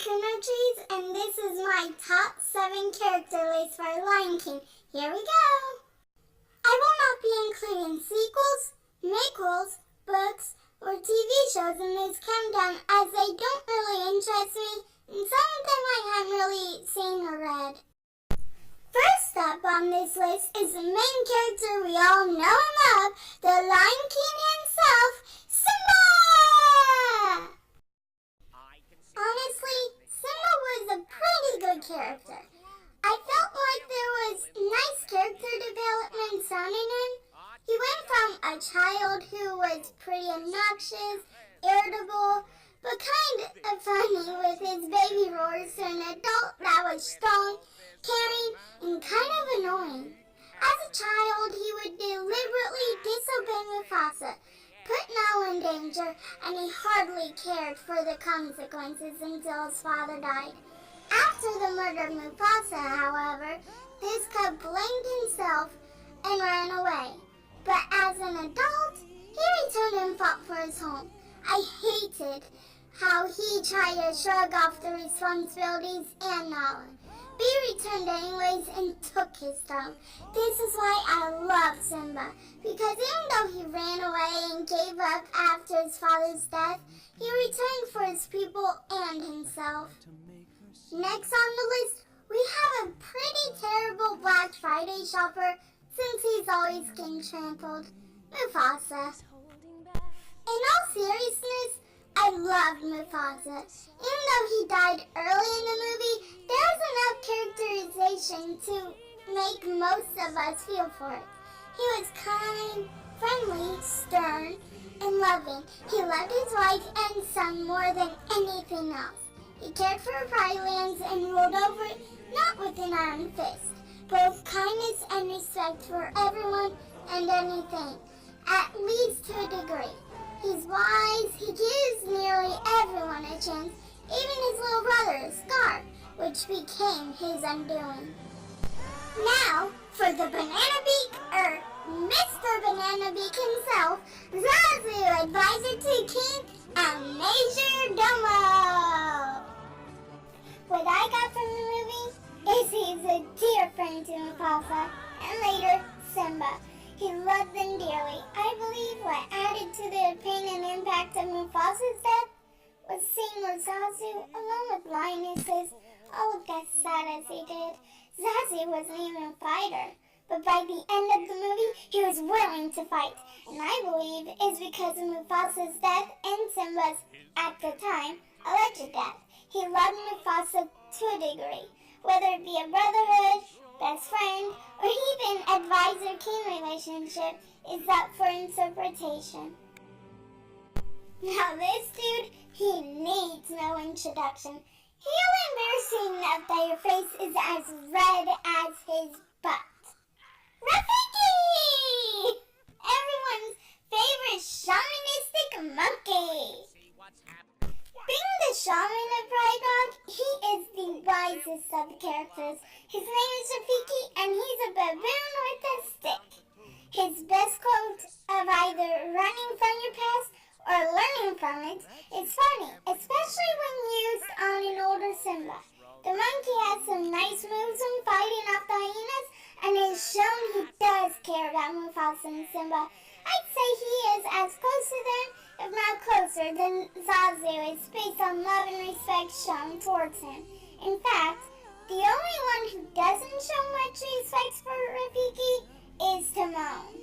Kuno Trees, and this is my top 7 character list for Lion King. Here we go! I will not be including sequels, maquels, books, or TV shows in this countdown as they don't really interest me, and some of them I haven't really seen or read. First up on this list is the main character we all know and love, the Lion King himself, Simba! Honestly, Simba was a pretty good character. I felt like there was nice character development surrounding him. He went from a child who was pretty obnoxious, irritable, but kind of funny with his baby roars to an adult that was strong, caring, and kind of annoying. As a child, he would deliberately disobey Mufasa, put Nala in danger, and he hardly cared for the consequences until his father died. After the murder of Mufasa, however, this cub blamed himself and ran away. But as an adult, he returned and fought for his home. I hated how he tried to shrug off the responsibilities and Nala. But he returned anyways and took his throne. This is why I love Simba, because even though he ran away and gave up after his father's death, he returned for his people and himself. Next on the list, we have a pretty terrible Black Friday shopper since he's always getting trampled, Mufasa. In all seriousness, I loved Mufasa. Even though he died early in the movie, there's enough characterization to make most of us feel for it. He was kind, friendly, stern, and loving. He loved his wife and son more than anything else. He cared for Pride Lands and ruled over it not with an iron fist, but with kindness and respect for everyone and anything, at least to a degree. He's wise, he gives nearly everyone a chance, even his little brother, Scar, which became his undoing. Now, for the Banana Beak, Mr. Banana Beak himself, Zazu, advisor to King and Major Domo. What I got from the movie is he's a dear friend to Mufasa, and later, Simba. He loved them dearly. I believe what added to the pain and impact of Mufasa's death was seeing Zazu, along with lionesses, all look as sad as he did. Zazu wasn't even a fighter, but by the end of the movie, he was willing to fight. And I believe it's because of Mufasa's death and Simba's, at the time, alleged death. He loved Mufasa to a degree, whether it be a brotherhood, best friend, or even advisor-king relationship is up for interpretation. Now this dude, he needs no introduction. He'll embarrassing enough that your face is as red as his butt. Rafiki! Everyone's favorite shamanistic monkey. Being the shaman of Pride Rock, he is the wisest of the characters. His name is Rafiki, and he's a baboon with a stick. His best quote of either running from your past or learning from it is funny, especially when used on an older Simba. The monkey has some nice moves when fighting off the hyenas, and has shown he does care about Mufasa and Simba. I'd say he is as close to them, if not closer, than Zazu is based on love and respect shown towards him. In fact, the only one who doesn't show much respect for Rafiki is Timon.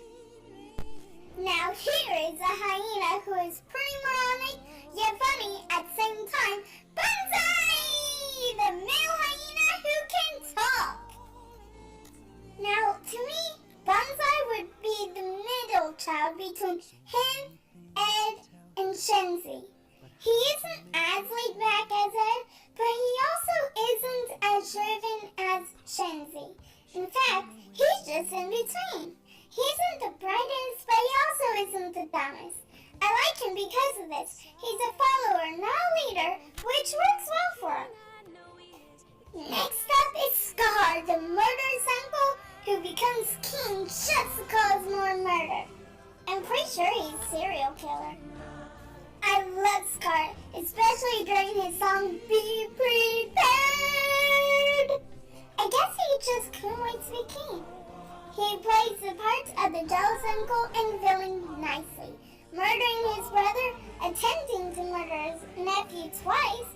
Now here is a hyena who is pretty moronic, yet funny at the same time, Banzai! The male hyena who can talk! Now, to me, Banzai would be the middle child between him, Ed, and Shenzi. He isn't as laid back as Ed, but he also isn't as driven as Shenzi. In fact, he's just in between. He isn't the brightest, but he also isn't the dumbest. I like him because of this. He's a especially during his song Be Prepared. I guess he just couldn't wait to be king. He plays the parts of the jealous uncle and villain nicely, murdering his brother, attempting to murder his nephew twice,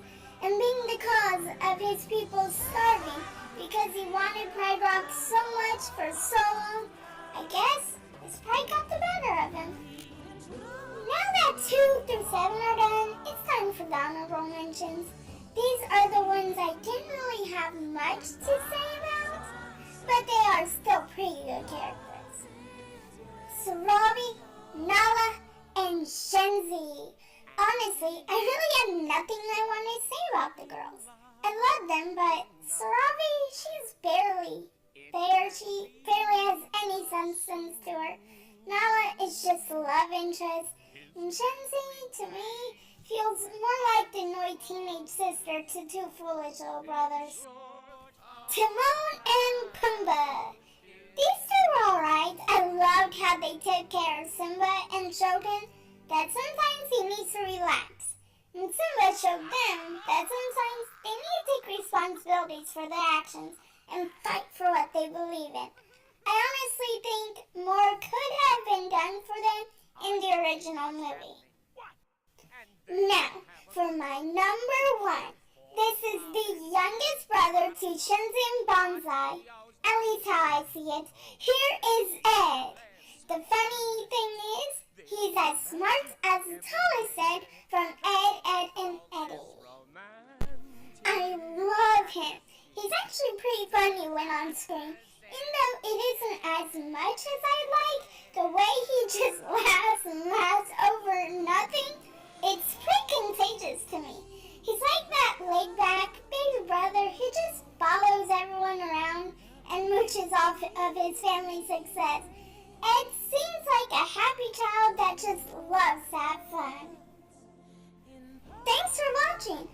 and being the cause of his people starving because he wanted Pride Rock so much for so long. I guess his pride got the better of him. Now that 2 through 7 are done, it's time for the honorable mentions. These are the ones I didn't really have much to say about, but they are still pretty good characters. Sarabi, Nala, and Shenzi. Honestly, I really have nothing I want to say about the girls. I love them, but Sarabi, she's barely there. She barely has any substance to her. Nala is just a love interest. And Shenzi, to me, feels more like the annoyed teenage sister to 2 foolish little brothers. Timon and Pumbaa. These 2 were alright. I loved how they took care of Simba and showed him that sometimes he needs to relax. And Simba showed them that sometimes they need to take responsibilities for their actions and fight for what they believe in. I honestly think more could have been done for them in the original movie. Now, for my number 1. This is the youngest brother to Shenzi and Banzai. At least how I see it. Here is Ed. The funny thing is, he's as smart as the tallest Ed from Ed, Edd, and Eddy. I love him. He's actually pretty funny when on screen. Even though it isn't as much as I like, the way he just laughs and laughs over nothing, it's pretty contagious to me. He's like that laid-back baby brother who just follows everyone around and mooches off of his family's success. Ed seems like a happy child that just loves to have fun. Thanks for watching.